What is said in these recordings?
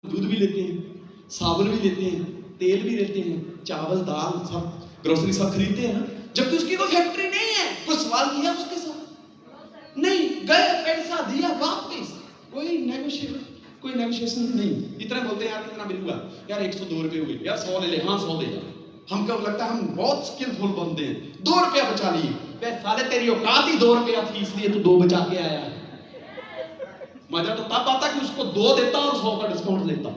दूध भी लेते हैं, साबुन भी लेते हैं, तेल भी लेते हैं, चावल दाल सब ग्रोसरी सब खरीदते हैं ना, जबकि उसकी कोई फैक्ट्री नहीं है। कोई सवाल किया उसके साथ नहीं, गए पैसा दिया वापस, कोई नेगोशिएशन नहीं। इतना बोलते हैं यार कितना मिलूंगा, यार 102 रुपए हुए, यार 100 ले ले, हाँ 100 दे यार। हमको लगता है हम बहुत स्किलफुल बनते हैं, 2 रुपया बचा लिए। साले तेरी औकात ही 2 रुपया थी, इसलिए तू 2 बचा के आया। मजा तो तब आता कि उसको 2 देता और 100 का डिस्काउंट लेता।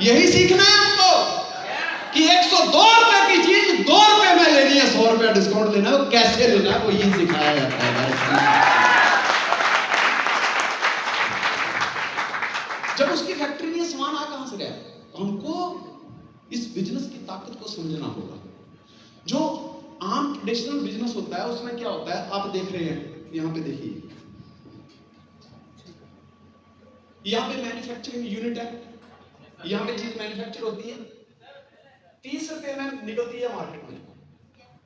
यही सीखना है हमको कि 102 रुपए की चीज 2 रुपए में लेनी है, 100 रुपया डिस्काउंट लेना है, वो कैसे लेना है वो यही सिखाया जाता है। जब उसकी फैक्ट्री में सामान आ कहां से गया, हमको इस बिजनेस की ताकत को समझना होगा। जो आम ट्रेडिशनल बिजनेस होता है उसमें क्या होता है, आप देख रहे हैं यहां पे, देखिए यहां पे मैन्युफैक्चरिंग यूनिट है, यहां पे चीज मैन्युफैक्चर होती है, 30 रुपए में निकलती है मार्केट में।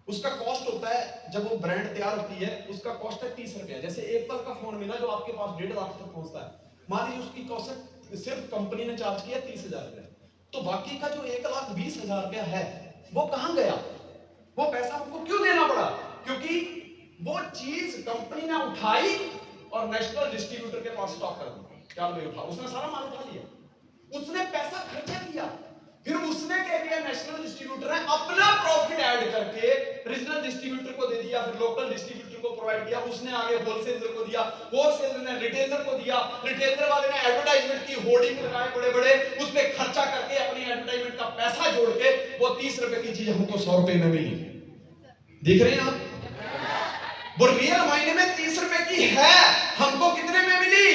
उसका कॉस्ट होता है, जब वो ब्रांड तैयार होती है उसका कॉस्ट है 30 रुपया। जैसे एप्पल का फोन मिला जो आपके पास 1.5 लाख तक पहुंचता है, मान लीजिए उसकी कॉस्ट सिर्फ कंपनी ने चार्ज किया 30,000 रुपया, तो बाकी का जो 1,20,000 रुपया है वो कहां गया? वो पैसा हमको क्यों देना पड़ा? क्योंकि वो चीज कंपनी ने उठाई और नेशनल डिस्ट्रीब्यूटर के पास स्टॉक कर दी। क्या उठा? उसने सारा माल उठा लिया, उसने पैसा खर्चा किया, फिर उसने क्या किया, नेशनल डिस्ट्रीब्यूटर ने अपना प्रॉफिट ऐड करके रीजनल डिस्ट्रीब्यूटर को दे दिया, फिर लोकल डिस्ट्रीब्यूटर को प्रोवाइड किया, उसने आगे होलसेलर को दिया, होलसेलर ने रिटेलर को दिया, रिटेलर वाले ने एडवर्टाइजमेंट की, होर्डिंग लगाए बड़े बड़े, उसमें खर्चा करके अपनी एडवर्टाइजमेंट का पैसा जोड़ के वो 30 रुपए की चीज हमको 100 रुपए में मिली। देख रहे हैं आप, वो रियल मायने में 30 रुपए की है, हमको कितने में मिली?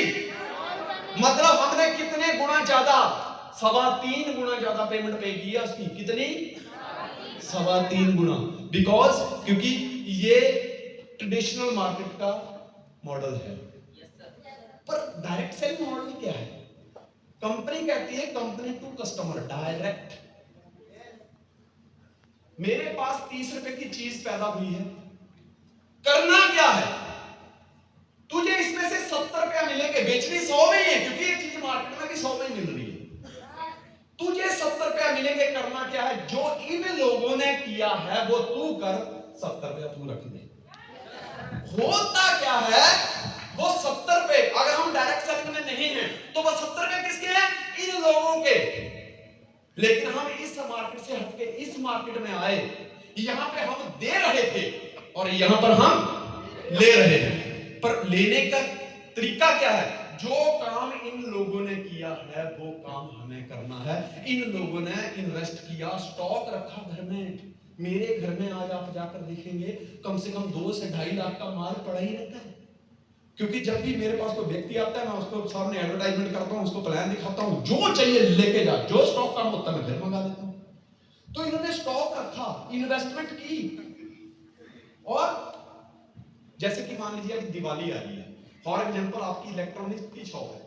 मतलब हमने कितने गुना ज्यादा, 3.25 गुना ज्यादा पेमेंट पे किया उसकी। कितनी? 3.25 गुना। बिकॉज क्योंकि ये ट्रेडिशनल मार्केट का मॉडल है। पर डायरेक्ट सेलिंग मॉडल क्या है? कंपनी कहती है कंपनी टू कस्टमर डायरेक्ट। मेरे पास 30 रुपए की चीज पैदा हुई है, करना क्या है? तुझे इसमें से 70 रुपया मिलेंगे, बेचनी 100 में ही है क्योंकि ये चीज मार्केट में भी 100 में ही मिल रही है। तुझे 70 रुपया मिलेंगे, करना क्या है? जो इन लोगों ने किया है वो तू कर, 70 रुपया तू रख दे। होता क्या है, वो 70 रुपए अगर हम डायरेक्ट सेलिंग में नहीं है तो वो 70 रुपए किसके हैं? इन लोगों के। लेकिन हम इस मार्केट से हटके इस मार्केट में आए, यहां पे हम दे रहे थे और यहां पर हम ले रहे हैं। पर लेने का तरीका क्या है? जो काम इन लोगों ने किया है वो काम हमें करना है। इन लोगों ने इन्वेस्ट किया, स्टॉक रखा घर में। मेरे घर में आज आप जाकर देखेंगे कम से कम 2 से 2.5 लाख का माल पड़ा ही रहता है। क्योंकि जब भी मेरे पास कोई व्यक्ति आता है मैं उसको सामने एडवर्टाइजमेंट करता हूं, उसको प्लान दिखाता हूं, जो चाहिए लेके जा, जो स्टॉक कम होता है मैं फिर मंगा देता हूं। तो इन्होंने स्टॉक रखा, इन्वेस्टमेंट की। और जैसे कि मान लीजिए अभी दिवाली आ रही है, फॉर एग्जांपल आपकी इलेक्ट्रॉनिक्स की शॉप है,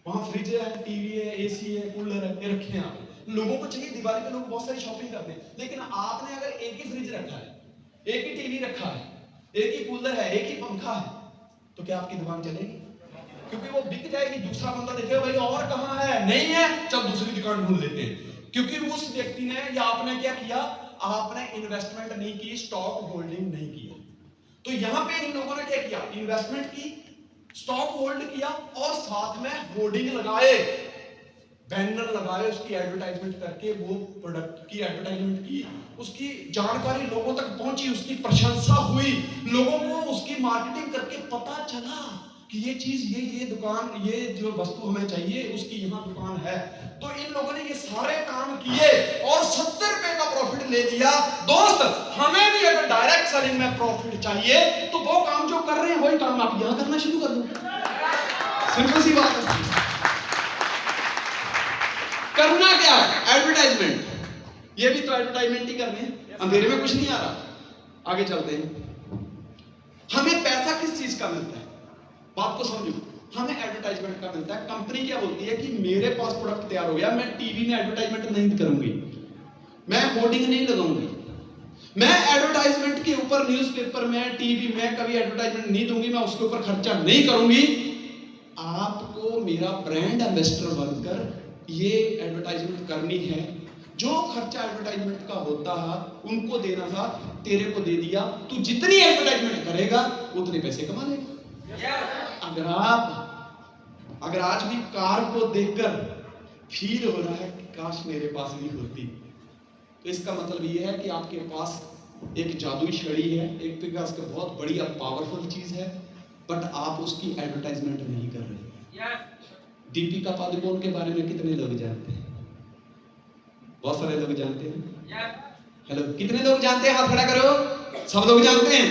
वहां फ्रिज है, टीवी है, एसी है, कूलर है, ये रखे हैं आप। लोगों को चाहिए, दिवाली पे लोग बहुत सारी शॉपिंग करते हैं, लेकिन आपने अगर एक ही फ्रिज रखा है, एक ही टीवी रखा है, एक ही कूलर है, एक ही पंखा है, तो क्या आपकी दुकान चलेगी? क्योंकि वो बिक जाएगी। दूसरा बंदा देखेगा भाई और कहां है, नहीं है, चल दूसरी दुकान ढूंढ लेते हैं। क्योंकि उस व्यक्ति ने या आपने क्या किया, आपने इन्वेस्टमेंट नहीं की, स्टॉक होल्डिंग नहीं किया। तो यहां पे इन लोगों ने क्या किया, इन्वेस्टमेंट की, स्टॉक होल्ड किया और साथ में होर्डिंग लगाए, बैनर लगाए, उसकी एडवर्टाइजमेंट करके वो प्रोडक्ट की एडवर्टाइजमेंट की, उसकी जानकारी लोगों तक पहुंची, उसकी प्रशंसा हुई, लोगों को उसकी मार्केटिंग करके पता चला कि ये चीज, ये दुकान, ये जो वस्तु हमें चाहिए उसकी यहाँ दुकान है। तो इन लोगों ने ये सारे काम किए और 70 रुपए का प्रॉफिट ले लिया। दोस्त, हमें भी अगर डायरेक्ट सेलिंग में प्रॉफिट चाहिए तो वो काम जो कर रहे हैं वही काम आप यहां करना शुरू कर दो। सिंपल सी बात है। करना क्या है? एडवर्टाइजमेंट। ये भी तो एडवर्टाइजमेंट ही करने हैं, अंधेरे में कुछ नहीं आ रहा। आगे चलते हैं। हमें पैसा किस चीज का मिलता है? बात को समझो, हमें एडवर्टाइजमेंट का मिलता है। कंपनी क्या बोलती है कि मेरे पास प्रोडक्ट तैयार हो गया, मैं टीवी में एडवर्टाइजमेंट नहीं करूंगी, मैं होर्डिंग नहीं लगाऊंगी, मैं एडवर्टाइजमेंट के ऊपर न्यूज़पेपर में, टीवी में कभी एडवर्टाइजमेंट नहीं दूंगी, मैं उसके ऊपर खर्चा नहीं करूंगी। आपको मेरा ब्रांड एम्बेसडर बनकर ये एडवर्टाइजमेंट करनी है, जो खर्चा एडवर्टाइजमेंट का होता है उनको देना था, तेरे को दे दिया, तू जितनी एडवर्टाइजमेंट करेगा उतने पैसे कमा लेगा। अगर आज भी कार को देखकर फील हो रहा है कि काश मेरे पास भी होती, तो इसका मतलब ये है कि आपके पास एक जादुई छड़ी है, एक प्रकार से बहुत बढ़िया पावरफुल चीज है, बट आप उसकी एडवर्टाइजमेंट नहीं कर रहे। दीपिका पादुकोण के बारे में कितने लोग जानते हैं? बहुत सारे लोग जानते हैं। हेलो, कितने लोग जानते हैं? हाथ खड़ा करो। सब लोग जानते हैं।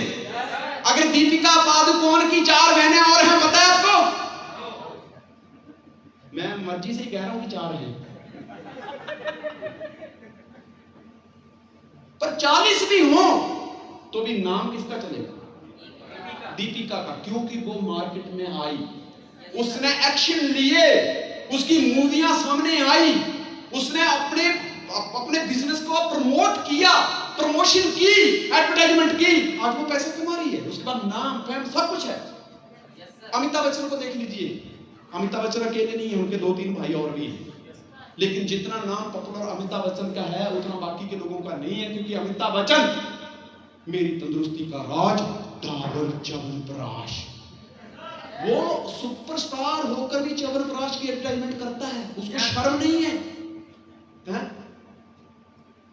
अगर दीपिका पादुकोण की 4 बहनें और हैं, पता है आपको? मैं मर्जी से ही कह रहा हूं कि 4 हैं, पर 40 भी हो तो भी नाम किसका चलेगा? दीपिका का, क्योंकि वो मार्केट में आई, उसने एक्शन लिए, उसकी मूवियां सामने आई, उसने अपने बिजनेस को प्रमोट किया, प्रमोशन की, एडवर्टाइजमेंट की, आज वो पैसे कमा रही है, उसके बाद नाम फेम सब कुछ है। अमिताभ बच्चन को देख लीजिए, अमिताभ बच्चन अकेले नहीं है, उनके 2-3 भाई और भी हैं, लेकिन जितना नाम पॉपुलर अमिताभ बच्चन का है उतना बाकी के लोगों का नहीं है, क्योंकि अमिताभ बच्चन मेरी तंदुरुस्ती का राज, डाबर च्यवनप्राश, वो सुपरस्टार होकर भी च्यवनप्राश की एडवर्टाइजमेंट करता है, उसको शर्म नहीं है, हैं?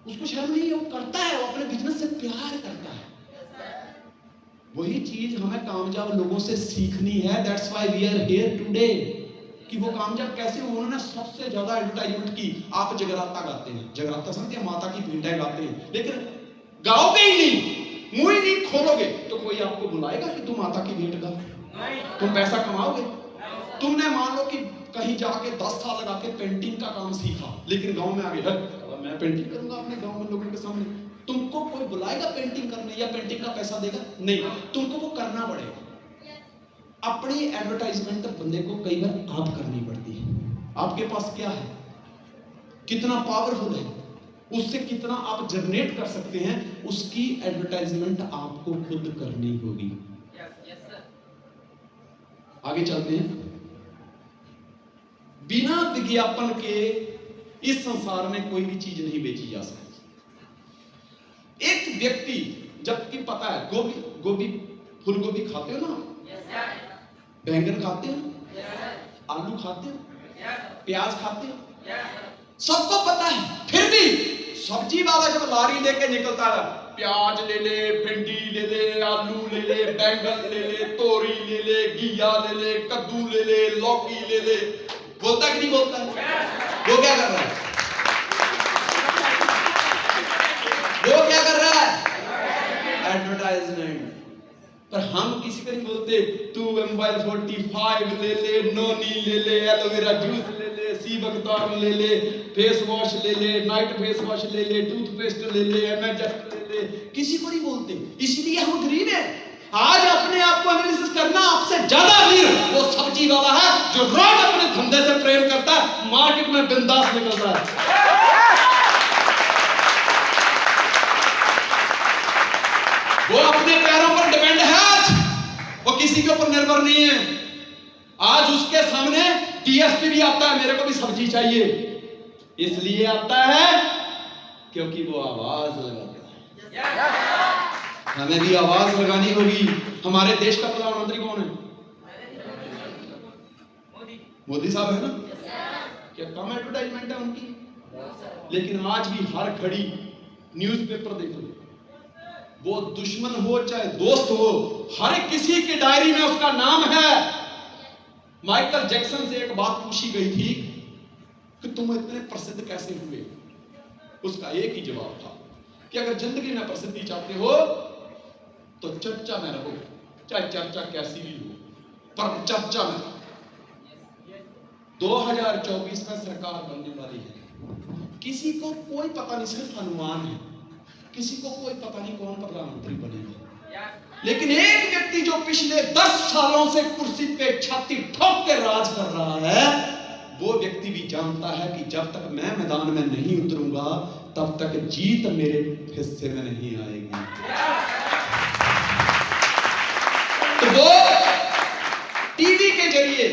उसको शर्म नहीं है, वो करता है, वो अपने बिजनेस से प्यार करता है। वही चीज हमें कामयाब लोगों से सीखनी है। That's why we are here today, कि वो कामयाब कैसे, उन्होंने सबसे ज्यादा एडवर्टाइजमेंट की। आप जगराता गाते हैं, जगराता समझते हैं, माता की भेंटें गाते हैं, लेकिन गाओगे ही नहीं, मुंह ही नहीं खोलोगे तो कोई आपको बुलाएगा कि तुम माता की भेंट गाओ? तुम पैसा कमाओगे? तुमने मान लो कि कहीं जाके 10 साल लगा के पेंटिंग का काम सीखा, लेकिन गांव में आ गए, मैं पेंटिंग करूंगा अपने गांव में लोगों के सामने, तुमको कोई बुलाएगा पेंटिंग करने या पेंटिंग का पैसा देगा? नहीं, तुमको वो करना पड़ेगा। अपनी एडवर्टाइजमेंट बंदे को कई बार आप करनी पड़ती है। आपके पास क्या है, कितना पावरफुल है, उससे कितना आप जनरेट कर सकते हैं, उसकी एडवर्टाइजमेंट आपको खुद करनी होगी। आगे चलते हैं। बिना विज्ञापन के इस संसार में कोई भी चीज नहीं बेची जा सकती। एक व्यक्ति, जबकि पता है गोभी फूलगोभी खाते हो ना, बैंगन खाते हो, आलू खाते हो, प्याज खाते हो, सबको पता है, फिर भी सब्जी वाला जब लारी लेके निकलता है, प्याज ले ले, भिंडी ले ले, आलू ले ले, बैंगन ले ले, तोरी ले ले, घिया ले ले, कद्दू ले ले, लौकी ले ले, बोलता कि नहीं बोलता? वो क्या कर रहा है? वो क्या कर रहा है? एडवर्टाइजमेंट। पर हम किसी को नहीं बोलते, तू मोबाइल 45 ले ले, नोनी ले ले, एलोवेरा जूस ले ले, सी बगतार ले ले, फेस वॉश ले ले, नाइट फेस वॉश ले ले, टूथपेस्ट ले ले, एमेजेस्ट ले ले, किसी को नहीं बोलते। इसीलिए हम गरीब हैं। आज अपने आप को एनालिसिस करना, आपसे ज्यादा अमीर वो सब्जी वाला है जो रोज अपने धंधे से प्रेम करता है, मार्केट में बिंदास निकलता है। वो अपने पैरों पर डिपेंड है आज, वो किसी के ऊपर निर्भर नहीं है। आज उसके सामने डीएसपी भी आता है, मेरे को भी सब्जी चाहिए, इसलिए आता है क्योंकि वो आवाज लगाता है। हमें भी आवाज लगानी होगी। हमारे देश का प्रधानमंत्री कौन है? मोदी साहब है ना? क्या कम एडवर्टाइजमेंट है उनकी? लेकिन आज भी हर घड़ी न्यूज़पेपर देखो, वो दुश्मन हो चाहे दोस्त हो, हर किसी की डायरी में उसका नाम है। माइकल जैक्सन से एक बात पूछी गई थी कि तुम इतने प्रसिद्ध कैसे हुए? उसका एक ही जवाब था कि अगर जिंदगी में प्रसिद्धि चाहते हो तो चर्चा में रहो, चाहे चर्चा कैसी भी हो, पर चर्चा में। 2024 में सरकार बनने वाली है, किसी को कोई पता नहीं, सिर्फ अनुमान है, किसी को कोई पता नहीं कौन प्रधानमंत्री बनेगा। लेकिन एक व्यक्ति जो पिछले 10 सालों से कुर्सी पे छाती ठोक के राज कर रहा है, वो व्यक्ति भी जानता है कि जब तक मैं मैदान में नहीं उतरूंगा तब तक जीत मेरे हिस्से में नहीं आएगी। तो वो टीवी के जरिए,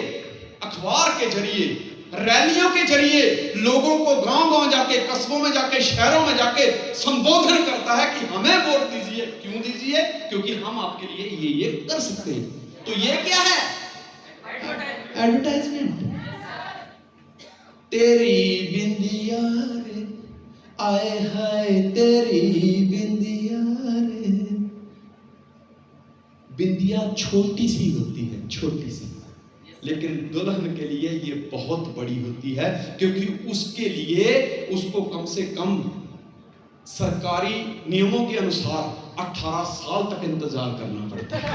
अखबार के जरिए रैलियों के जरिए लोगों को गांव-गांव जाके, कस्बों में जाके, शहरों में जाके संबोधन करता है कि हमें वोट दीजिए। क्यों दीजिए? क्योंकि हम आपके लिए ये कर सकते हैं। तो ये क्या है? एडवर्टाइजमेंट। तेरी बिंदिया रे, आए हाय तेरी बिंदिया रे। बिंदिया छोटी सी होती है, छोटी सी, लेकिन दुल्हन के लिए ये बहुत बड़ी होती है, क्योंकि उसके लिए उसको कम से कम सरकारी नियमों के अनुसार 18 साल तक इंतजार करना पड़ता है।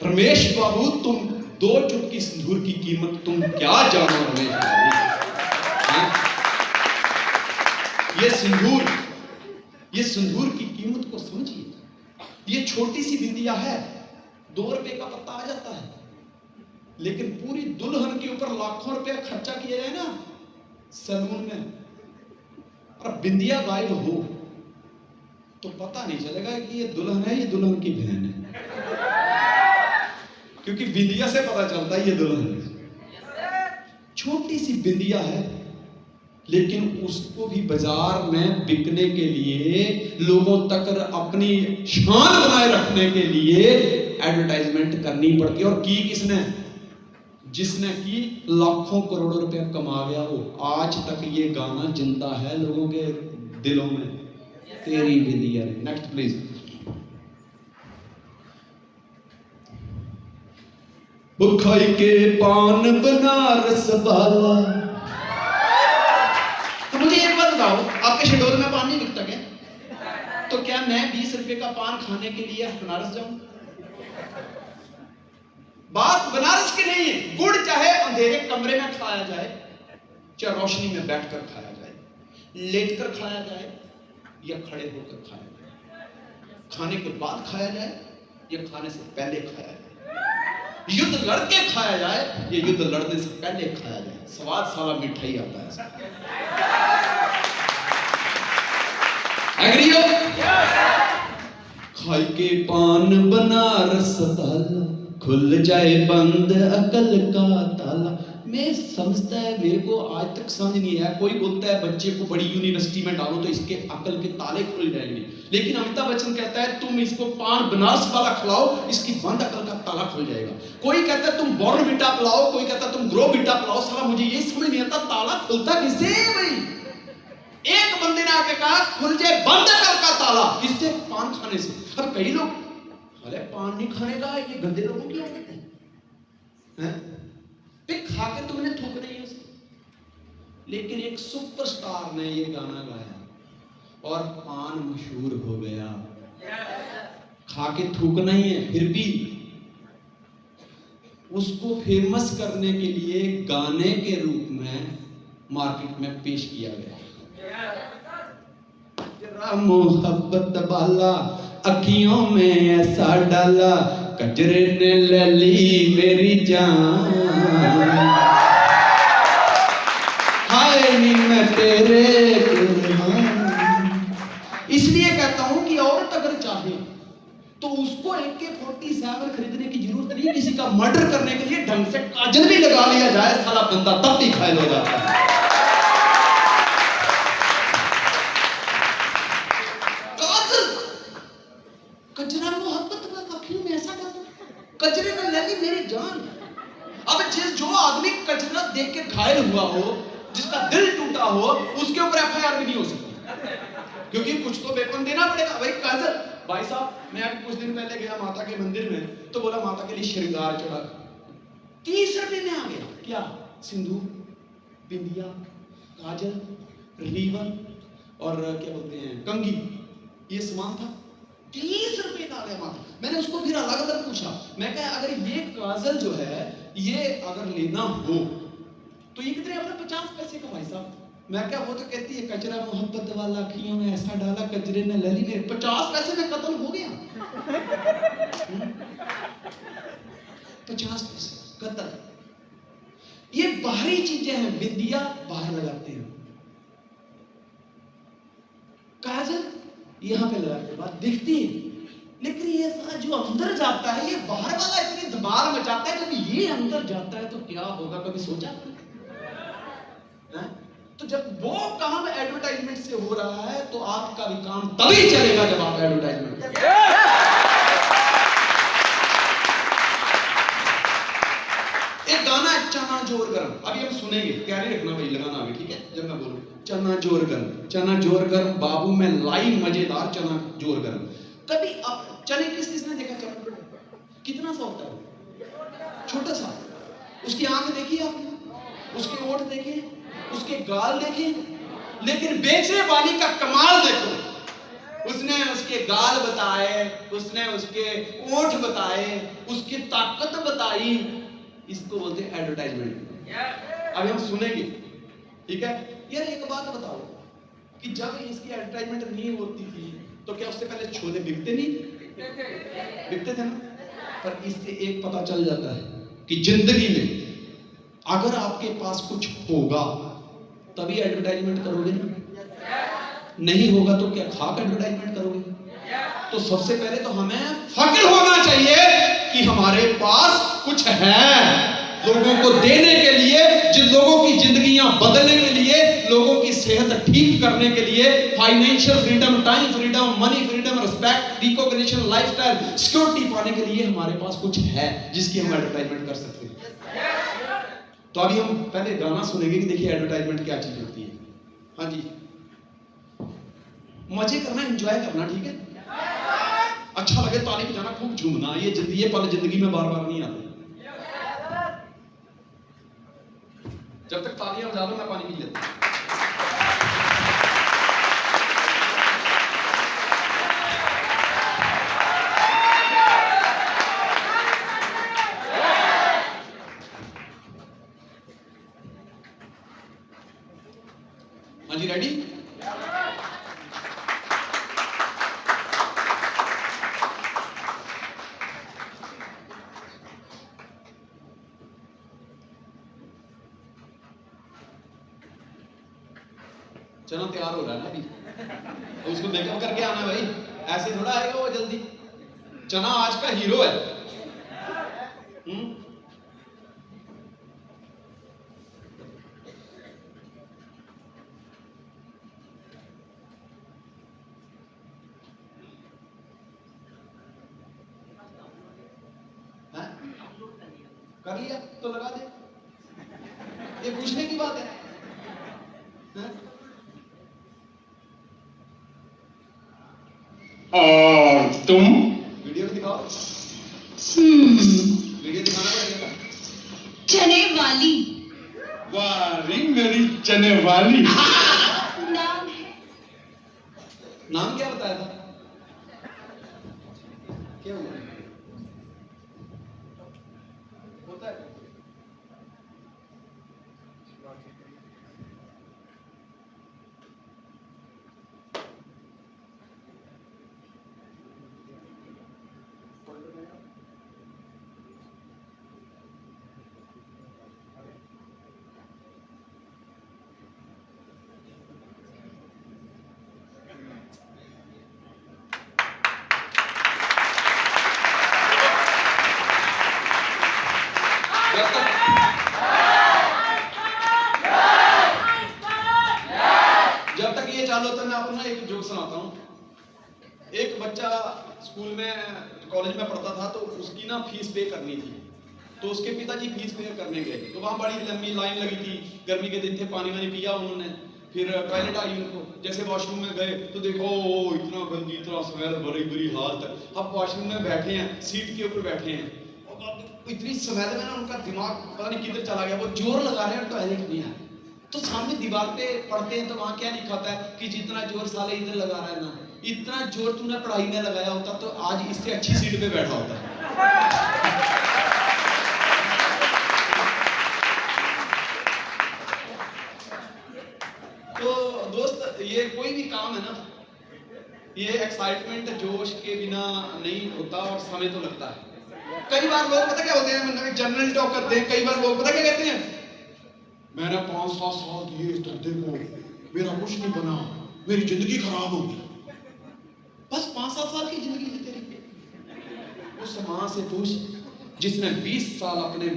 रमेश बाबू, तुम 2 चुटकी सिंदूर की कीमत तुम क्या जानो रमेश बाबू? ये सिंदूर की कीमत को समझिए। ये छोटी सी बिंदिया है, 2 रुपए का पत्ता आ जाता है, लेकिन पूरी दुल्हन के ऊपर लाखों रुपया खर्चा किया जाए ना सैलून में, और बिंदिया गायब हो तो पता नहीं चलेगा कि ये दुल्हन है, ये दुल्हन की बहन है, क्योंकि बिंदिया से पता चलता है ये दुल्हन है। छोटी सी बिंदिया है, लेकिन उसको भी बाजार में बिकने के लिए, लोगों तक अपनी शान बनाए रखने के लिए एडवर्टाइजमेंट करनी पड़ती है। और की किसने? जिसने की लाखों करोड़ों रुपया कमा गया हो। आज तक ये गाना जिंदा है लोगों के दिलों में, तेरी बिंदिया। Next please. बुखाई के पान बनारस वाला। तो मुझे एक बात बताओ, आपके शेड्यूल में पान नहीं बिकता क्या? तो क्या मैं 20 रुपए का पान खाने के लिए बनारस जाऊं? बात बनारस की नहीं है। गुड़ चाहे अंधेरे कमरे में खाया जाए, चाहे रोशनी में बैठकर खाया जाए, लेटकर खाया जाए या खड़े होकर खाया जाए, खाने के बाद खाया जाए या खाने से पहले खाया जाए, युद्ध लड़के खाया जाए या युद्ध लड़ने से पहले खाया जाए, स्वाद सारा मिठाई आता है। एग्री हो? खाई के पान बनारस वाला, खुल जाए बंद अकल का ताला। मैं समझता है, मेरे को आज तक समझ नहीं आया। कोई बोलता है बच्चे को बड़ी यूनिवर्सिटी में डालो तो इसके अकल के ताले खुल जाएंगे, लेकिन अमिताभ बच्चन कहता है तुम इसको पान बनारस वाला खिलाओ, इसकी बंद अकल का ताला खुल जाएगा। कोई कहता है तुम बॉर्नविटा पिलाओ, कोई कहता है तुम ग्रोविटा पिलाओ। साला मुझे ये समझ नहीं आता ताला खुलता किससे है भाई? एक बंदे ने आके कहा खुल जाए बंद अकल का ताला, किससे? पान खाने से। अब कई लोग, अरे पान नहीं खाने का, ये गंदे लोगों की आदत है, खा के तुमने थूक नहीं है उसको। लेकिन एक सुपरस्टार ने ये गाना गाया और पान मशहूर हो गया। खा के थूकना ही है, फिर भी उसको फेमस करने के लिए गाने के रूप में मार्केट में पेश किया गया। तेरा मोहब्बत वाला अखियों में ऐसा डाला, कजरे ने ले ली मेरी जान, हाय नी मैं तेरे कुर्बान। इसलिए कहता हूं कि औरत अगर चाहे तो उसको AK-47 खरीदने की जरूरत नहीं। किसी का मर्डर करने के लिए ढंग से काजल भी लगा लिया जाए, साला बंदा तब भी घायल हो जाता है। कजरा मोहब्बत का अखियों में ऐसा डाला, कजरे ने ले ली मेरी जान। अब जो आदमी कजरा देख के घायल हुआ हो, जिसका दिल टूटा हो, उसके ऊपर FIR भी नहीं हो सकती, क्योंकि कुछ तो वेपन देना पड़ेगा भाई। काजल भाई साहब, मैं अभी कुछ दिन पहले गया माता के मंदिर में, तो बोला माता के लिए श्रृंगार चढ़ा, 30 रुपए में आ गया। क्या? सिंदूर, बिंदिया, काजल, रिबन और क्या बोलते हैं कंघी, ये सामान था। 30 रुपए का आ गया माता। मैंने उसको फिर अलग अलग पूछा, मैं कहा अगर ये काजल जो है ये अगर लेना हो तो ये कितने? अपने 50 पैसे का भाई साहब। मैं क्या, वो तो कहती है कचरा मोहब्बत वाला अखियों में ऐसा डाला, कचरे ने ले ली मेरे 50 पैसे में कत्ल हो गया। 50 पैसे कत्ल। ये बाहरी चीजें हैं, बिंदिया बाहर लगाते हैं, काजल यहां पे लगाते बाद दिखती है, लेकिन ऐसा जो अंदर जाता है, ये बाहर वाला इतनी धमाल मचाता है, जब ये अंदर जाता है तो क्या होगा, कभी सोचा है? तो जब वो काम एडवर्टाइजमेंट से हो रहा है तो आपका भी काम तभी चलेगा जब आप एडवर्टाइजमेंट। एक गाना है चना जोर गरम, अभी हम सुनेंगे, तैयारी रखना भाई, लगाना अभी, ठीक है? जब मैं बोलूं चना जोर गरम, चना जोर गरम बाबू में लाई मजेदार चना जोर गरम। कभी आप चने किसने देखा? चना कितना सा होता है, छोटा सा। उसकी आंख देखी आपने, उसके होंठ देखे, उसके गाल देखे, लेकिन बेचने वाली का कमाल देखो, उसने उसके गाल बताए, उसने उसके होंठ बताए, उसकी ताकत बताई। इसको बोलते हैं एडवर्टाइजमेंट। अभी हम सुनेंगे, ठीक है? यार एक बात बताओ कि जब इसकी एडवर्टाइजमेंट नहीं होती थी तो क्या उससे पहले छोले बिकते नहीं? बिकते थे ना? पर इससे एक पता चल जाता है कि जिंदगी में अगर आपके पास कुछ होगा तभी एडवर्टाइजमेंट करोगे, नहीं होगा तो क्या खाक एडवर्टाइजमेंट करोगे? तो सबसे पहले तो हमें फक्र होना चाहिए कि हमारे पास कुछ है लोगों को देने के लिए, जिन लोगों की जिंदगियां बदलने के लिए, लोगों की सेहत ठीक करने के लिए, financial freedom, time freedom, money freedom, respect, recognition, lifestyle, security पाने के लिए हमारे पास कुछ है जिसकी हम एडवर्टाइजमेंट कर सकते हैं। तो अभी हम पहले गाना सुनेंगे कि देखिए एडवर्टाइजमेंट क्या चीज होती है। हाँ जी, मजे करना, एंजॉय करना, ठीक है? अच्छा लगे ताली बजाना, खूब झूमना। ये पल जिंदगी में बार बार नहीं आते। जब तक तालियां बजा लो मैं पानी पी लेता हूं। हाँ जी, रेडी? चना तैयार हो रहा है ना अभी, तो उसको मेकअप करके आना भाई, ऐसे थोड़ा आएगा वो जल्दी। चना आज का हीरो है। कर लिया तो लगा दे, ये पूछने की बात है? और तुम? वीडियो भी दिखाओ। वीडियो दिखाना पड़ेगा। चने वाली। वारी मेरी चने वाली। नाम है। नाम क्या बताया था? क्या हुआ? होता है जब तक ये चालू होता है मैं आपको ना एक जोक सुनाता हूँ। एक बच्चा स्कूल में, कॉलेज में पढ़ता था, तो उसकी ना फीस पे करनी थी, तो उसके पिताजी फीस पे करने गए, तो वहां बड़ी लंबी लाइन लगी थी, गर्मी के दिन थे, पानी वानी पिया उन्होंने, फिर टॉयलेट आई उनको, जैसे वॉशरूम में गए तो देखो इतना गंदी, इतना स्मेल, बड़ी बुरी हालत है। अब वॉशरूम में बैठे हैं, सीट के ऊपर बैठे हैं, और इतनी स्मेल में ना उनका दिमाग पता नहीं किधर चला गया, वो जोर लगा रहे हैं टॉयलेट नहीं आया, तो सामने दीवार पे पढ़ते हैं तो वहां क्या लिखा होता है कि जितना जोर साले इधर लगा रहा है ना, इतना जोर तूने पढ़ाई में लगाया होता तो आज इससे अच्छी सीट पे बैठा होता। तो दोस्त, ये कोई भी काम है ना, ये एक्साइटमेंट, जोश के बिना नहीं होता और समय तो लगता है। कई बार लोग पता क्या होते हैं, मतलब जनरल टॉक करते हैं, कई बार लोग पता क्या कहते हैं, मैंने 5-7 साल दिए इस धंधे को, मेरा कुछ नहीं बना, मेरी जिंदगी खराब होगी। बस 5-7 साल की जिंदगी थी तेरी, उस मां से पूछ जिसने 20 साल अपने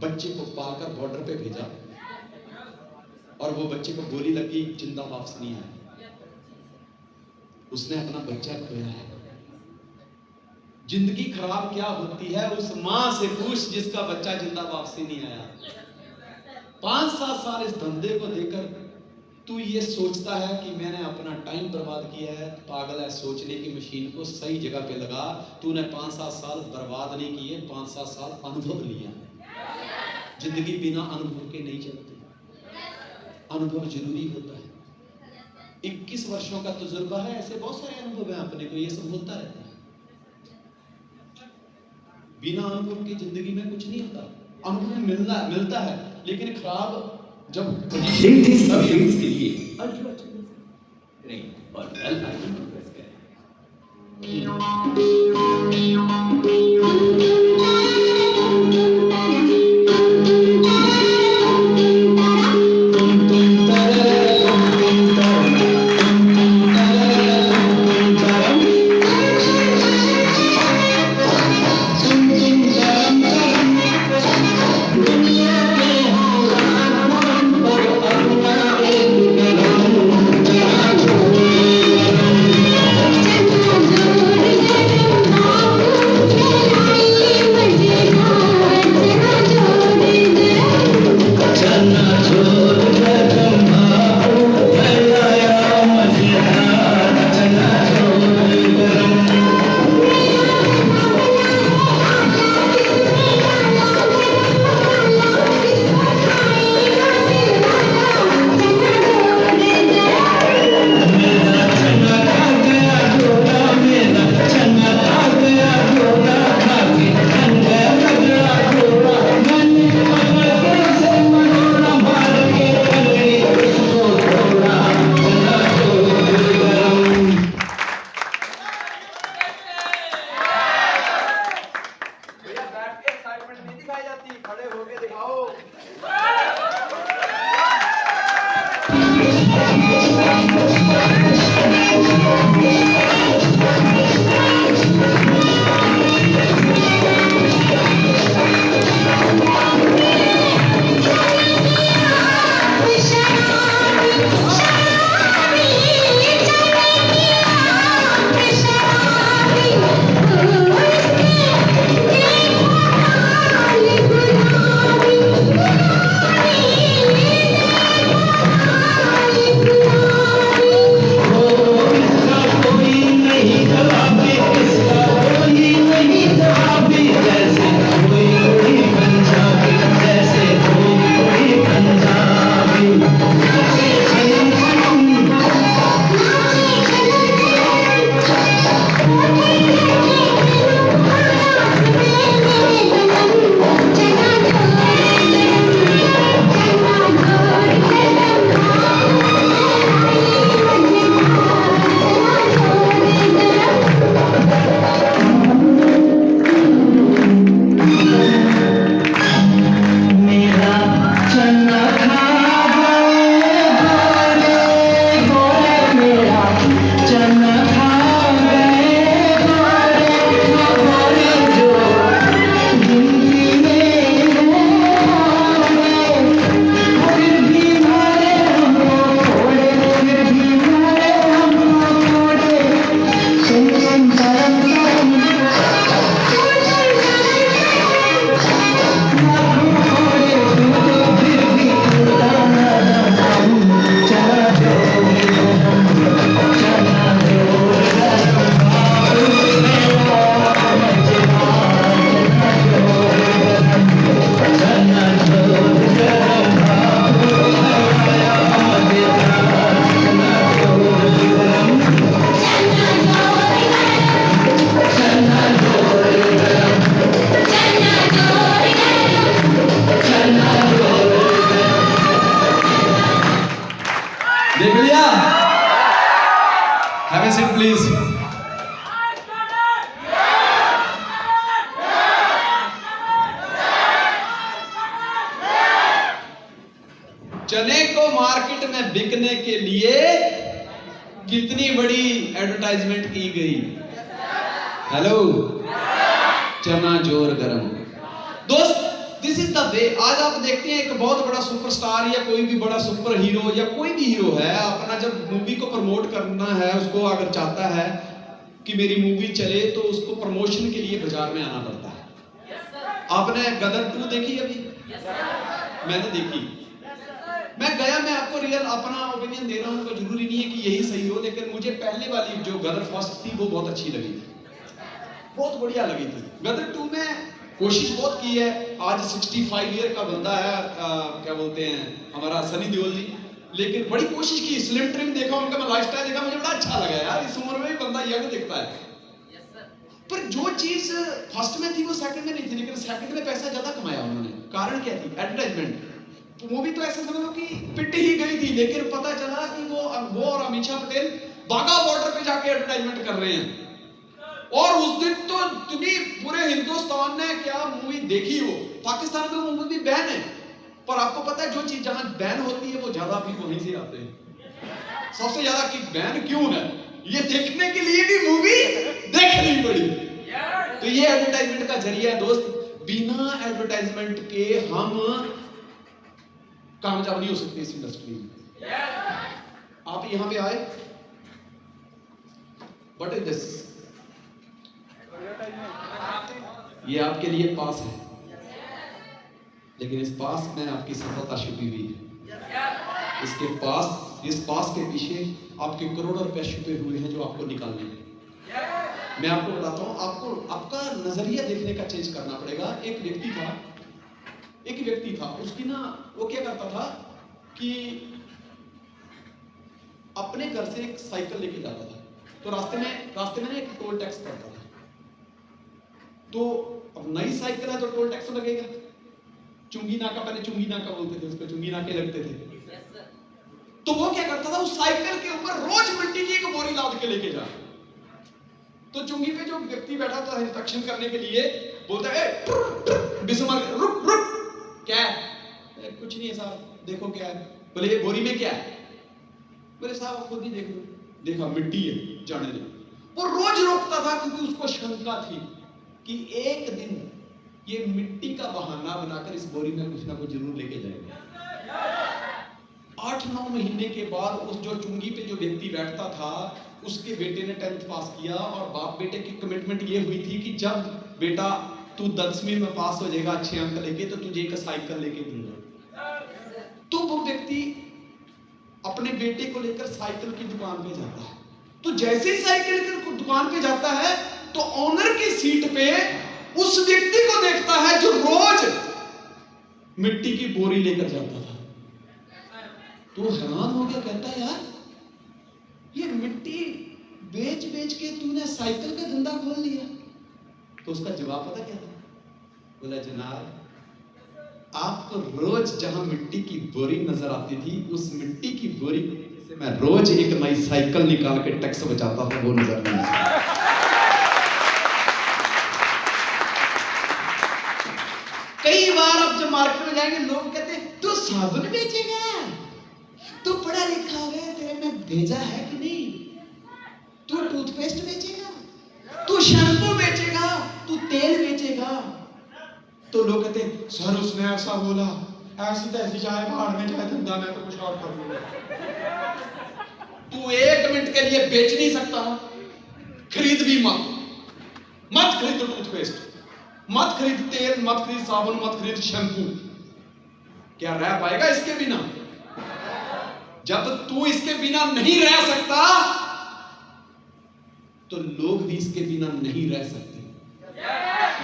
बच्चे को पालकर बॉर्डर पे भेजा और वो बच्चे को गोली लगी, जिंदा वापस नहीं आया। उसने अपना बच्चा खोया है। जिंदगी खराब क्या होती है उस मां से पूछ जिसका बच्चा जिंदा वापसी नहीं आया। 5-7 साल इस धंधे को देकर तू ये सोचता है कि मैंने अपना टाइम बर्बाद किया है। पागल है, सोचने की मशीन को सही जगह पे लगा। तूने 5-7 साल बर्बाद नहीं किए, 5-7 साल अनुभव लिया। जिंदगी बिना अनुभव के नहीं चलती, अनुभव जरूरी होता है। 21 वर्षों का तजुर्बा है, ऐसे बहुत सारे अनुभव हैं अपने को, ये सब होता रहता है। बिना अनुभव की जिंदगी में कुछ नहीं होता। अनुभव मिलता है लेकिन खराब जब पोजीशन थी सभी इसके लिए नहीं और बेल आइकन को प्रेस करें। देख लिया? Have a seat please. चने को मार्केट में बिकने के लिए कितनी बड़ी एडवर्टाइजमेंट की गई। हेलो, चना जोर गरम। दोस्त, दिस इज द वे। आज आप देखते हैं एक बहुत बड़ा सुपरस्टार या कोई भी बड़ा सुपर हीरो या कोई भी हीरो है, अपना जब मूवी को प्रमोट करना है, उसको अगर चाहता है कि मेरी मूवी चले, तो उसको प्रमोशन के लिए बाजार में आना पड़ता है। आपने गदर 2 देखी अभी? मैंने देखी। मैं गया, मैं आपको रियल अपना ओपिनियन दे रहा हूं, तो जरूरी नहीं है कि यही सही हो, लेकिन मुझे पहले वाली जो गदर फर्स्ट थी वो बहुत अच्छी लगी थी, बहुत बढ़िया लगी थी। गदर 2 में कोशिश बहुत की है। आज 65 ईयर का बंदा है, क्या बोलते हैं, हमारा सनी देओल जी, लेकिन बड़ी कोशिश की। स्लिम ट्रिम देखा उनका, मैं लाइफस्टाइल देखा, मुझे बड़ा अच्छा लगा यार, इस उम्र में भी बंदा यंग दिखता है। पर जो चीज फर्स्ट में थी वो सेकंड में नहीं थी, लेकिन सेकंड में पैसा ज्यादा कमाया उन्होंने। कारण क्या थी? एडवर्टाइजमेंट। तो मूवी तो ऐसे समझ लो कि पिट ही गई थी, लेकिन पता चला कि वो और अमीषा पटेल बाघा बॉर्डर पे जाके एडवर्टाइजमेंट कर रहे हैं। और उस दिन तो इतनी पूरे हिंदुस्तान ने क्या मूवी देखी हो। पाकिस्तान में वो मूवी बैन है, पर आपको पता है जो चीज जहां बैन होती है वो ज्यादा भी वहीं से आते हैं। सबसे ज्यादा कि बैन क्यों है, ये देखने के लिए भी मूवी देखनी पड़ी। तो ये एडवर्टाइजमेंट का जरिया है दोस्त। बिना एडवर्टाइजमेंट के हम कामयाब नहीं हो सकते इस इंडस्ट्री में। आप यहां पे आए, व्हाट इज दिस? ये आपके लिए पास है, लेकिन इस पास में आपकी सफलता छुपी हुई है। इस पास के पीछे आपके करोड़ों रुपए छुपे हुए हैं जो आपको निकालने हैं। मैं आपको बताता हूं, आपको आपका नजरिया देखने का चेंज करना पड़ेगा। एक व्यक्ति था, उसकी ना, वो क्या करता था कि अपने घर से एक साइकिल लेके जाता था, तो रास्ते में ना एक टोल टैक्स पड़ता था। तो अब नई साइकिल है तो टोल टैक्स लगेगा। चुंगी नाका, पहले चुंगी नाका बोलते थे उसको, चुंगी नाके लगते थे। तो वो क्या करता था, उस साइकिल के ऊपर रोज मिट्टी की एक बोरी लाद के लेके जा। तो चुंगी पे जो व्यक्ति बैठा था इंस्पेक्शन करने के लिए, बोलता है बिस्मार्क, रुक रुक, क्या है? कुछ नहीं है साहब, देखो क्या है। बोले ये बोरी में क्या है? बोले साहब आप खुद ही देख लो। देखा मिट्टी है, जाने दो। वो रोज रोकता था क्योंकि उसको शंका थी कि एक दिन ये मिट्टी का बहाना बनाकर इस बोरी में कुछ ना कुछ जरूर लेके जाएंगे। 8-9 महीने के बाद उस जो चुंगी पे जो व्यक्ति बैठता था, उसके बेटे ने 10th पास किया, और बाप बेटे की कमिटमेंट ये हुई थी कि जब बेटा तू 10वीं में पास हो जाएगा अच्छे अंक लेके, तो तुझे एक साइकिल लेके दूंगा। तो वो व्यक्ति अपने बेटे को लेकर साइकिल की दुकान पे जाता है। तो जैसे ही साइकिल की दुकान पे जाता है, तो ऑनर की सीट पे उस व्यक्ति को देखता है जो रोज मिट्टी की बोरी लेकर जाता था। तो हैरान हो गया, कहता है यार ये मिट्टी बेच बेच के तूने साइकिल का धंधा खोल लिया। तो उसका जवाब पता क्या था? बोला जनाब, आपको रोज जहां मिट्टी की बोरी नजर आती थी, उस मिट्टी की बोरी से मैं रोज एक नई साइकिल निकाल के टैक्स बचाता था, वो नजर नहीं आता। कई बार आप जब मार्केट में जाएंगे, लोग कहते हैं तू साबुन बेचेगा, तू पढ़ा लिखा है, तेरे में भेजा है कि नहीं? तू टूथपेस्ट बेचेगा, तू शैम्पू बेचेगा, तू तेल बेचेगा। तो लोग कहते हैं सर उसने ऐसा बोला, ऐसी तैसी चाहे बाहर में जाए धंधा, मैं तो कुछ और कर लूंगा। तू 1 मिनट के लिए बेच नहीं सकता ना, खरीद भी मत खरीद टूथपेस्ट, मत खरीद तेल, मत खरीद साबुन, मत खरीद शैम्पू। क्या रह पाएगा इसके बिना? जब तू इसके बिना नहीं रह सकता, तो लोग भी इसके बिना नहीं रह सकते।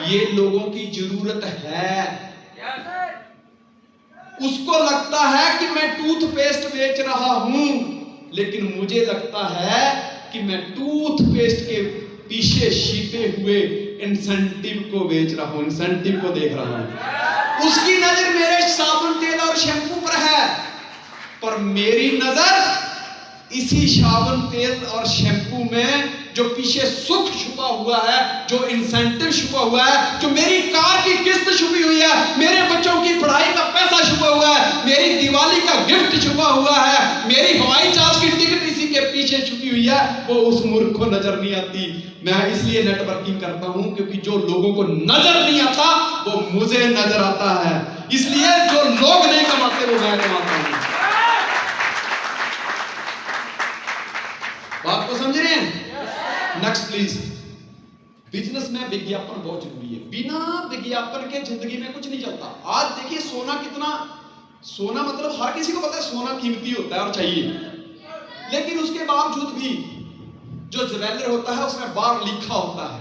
ये लोगों की जरूरत है। उसको लगता है कि मैं टूथपेस्ट बेच रहा हूं, लेकिन मुझे लगता है कि मैं टूथपेस्ट के पीछे छिपे हुए इंसेंटिव को बेच रहा हूं, इंसेंटिव को देख रहा हूं। उसकी नजर मेरे साबुन, तेल और शैम्पू पर है, पर मेरी नजर इसी साबुन, तेल और शैम्पू में जो पीछे सुख छुपा हुआ है, जो इंसेंटिव छुपा हुआ है, जो मेरी कार की किस्त छुपी हुई है, मेरे बच्चों की पढ़ाई का पैसा छुपा हुआ है, मेरी दिवाली का गिफ्ट छुपा हुआ है, मेरी हवाई जहाज की टिकट इसी के पीछे छुपी हुई मिलती है वो उस मूर्ख को नजर नहीं आती। मैं इसलिए नेटवर्किंग करता हूं क्योंकि जो लोगों को नजर नहीं आता वो मुझे नजर आता है, इसलिए जो लोग नहीं कमाते वो मैं कमाता हूं। बात को समझ रहे हैं? Next please. बिजनेस में विज्ञापन बहुत जरूरी है। बिना विज्ञापन के जिंदगी में कुछ नहीं चलता। आज देखिए सोना कितना, सोना मतलब हर किसी को पता है सोना कीमती होता है और चाहिए, लेकिन उसके बावजूद भी जो ज्वेलर होता है उसमें बाहर लिखा होता है